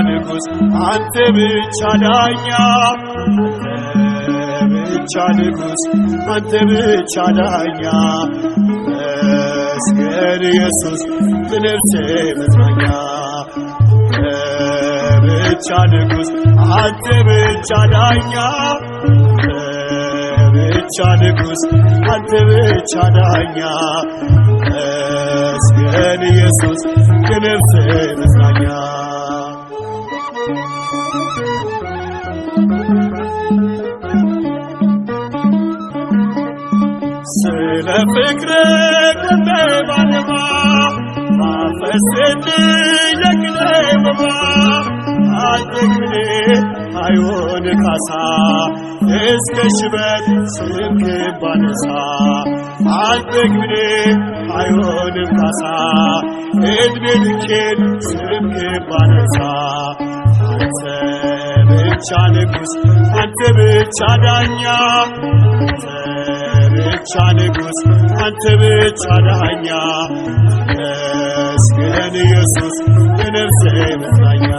ንጉስ አንተ ብቻ ዳኛ አንተ ብቻ ንጉስ አንተ ብቻ ዳኛ መስገን ኢየሱስ ለነፍሴ መጽናኛ አንተ ብቻ ንጉስ አንተ ብቻ ዳኛ አንተ ብቻ ንጉስ አንተ ብቻ ዳኛ መስገን ኢየሱስ ለነፍሴ መጽናኛ ስለ ፍቅር ከመባለማ ማፈስን ለግለማ አልተግኔ አይሆን ካሳ እስከ ሽበት ስምክ ባነሳ አልተግኔ አይሆንም ካሳ እድሜ ልኬን ስምክ ባነሳ አንተ ብቻ ንጉስ አንተ ብቻ ዳኛ ብቻ ንጉስ አንተ ብቻ ዳኛ መስገን ኢየሱስ ለነፍሴ መጽናኛ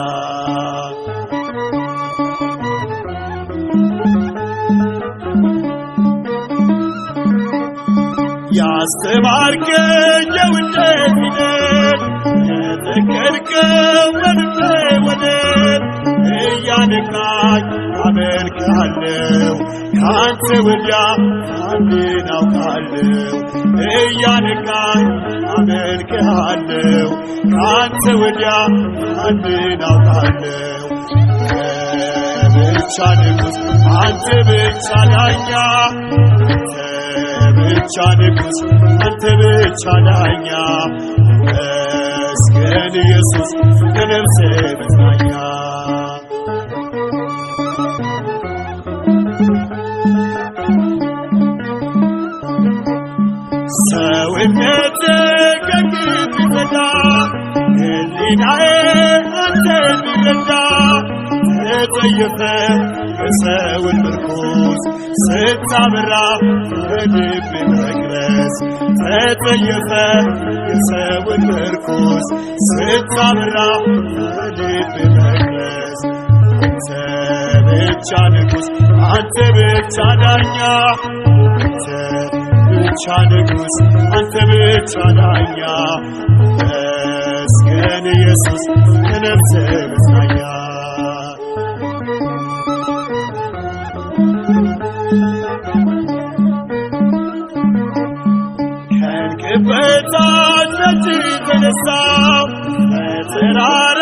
ያስተማርከኝ የውዴት ፊደል የተከልከው ወንዴ ወደድ እያነቃኝ አመልክሃለሁ ካንተ ወዲያ አንድን አውቃለሁ እያነቃኝ አመልክሃለሁ ካንተ ወዲያ አንድን አውቃለሁ ብቻ ንጉስ አንተ ብቻ ዳኛ ብቻ ንጉስ አንተ ብቻ ዳኛ መስገን ኢየሱስ ለነፍሴ መጽናኛ ሰውነቴ ከግፍ ይፈታ ሕሊናዬ አንተን ቢረዳ ተጸየፈ የሰውን ምርኩዝ ስታበራ በልቤ መቅረዝ ተጸየፈ የሰውን ምርኩዝ ስታበራ በልቤ መቅረዝ አንተ ብቻ ንጉስ አንተ ብቻ ዳኛ አንተ ብቻ ንጉስ አንተ ብቻ ዳኛ መስገን ኢየሱስ ለነፍሴ መጽናኛ ከእንቅልፍ በታች ተነሳው በተራራ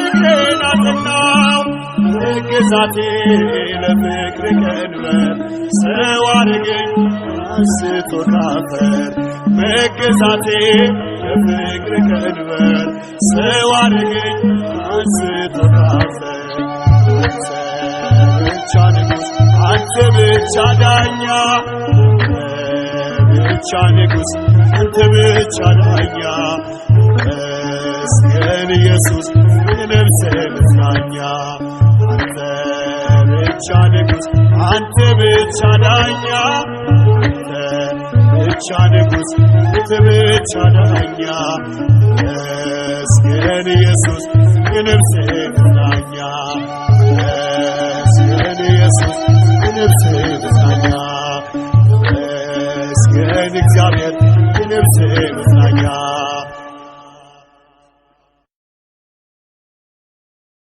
እግሬን አጸናው ግዛቴ ለፍቅር ቀንበር ሰው አደረገኝ አንስቶ ካፈር መገዛቴ ለፍቅር ቀንበር ሰው አደረገኝ አንስቶ ካፈር አንተ ብቻ ንጉስ አንተ ብቻ ዳኛ ብቻ ንጉስ አንተ ብቻ ዳኛ መስገን ኢየሱስ ለነፍሴ መጽናኛ አንተ ብቻ ንጉስ አንተ ብቻ ዳኛ አንተ ብቻ ንጉስ አንተ ብቻ ዳኛ መስገን ኢየሱስ ለነፍሴ መጽናኛ መስገን ኢየሱስ ለነፍሴ መጽናኛ መስገን እግዚአብሔር ለነፍሴ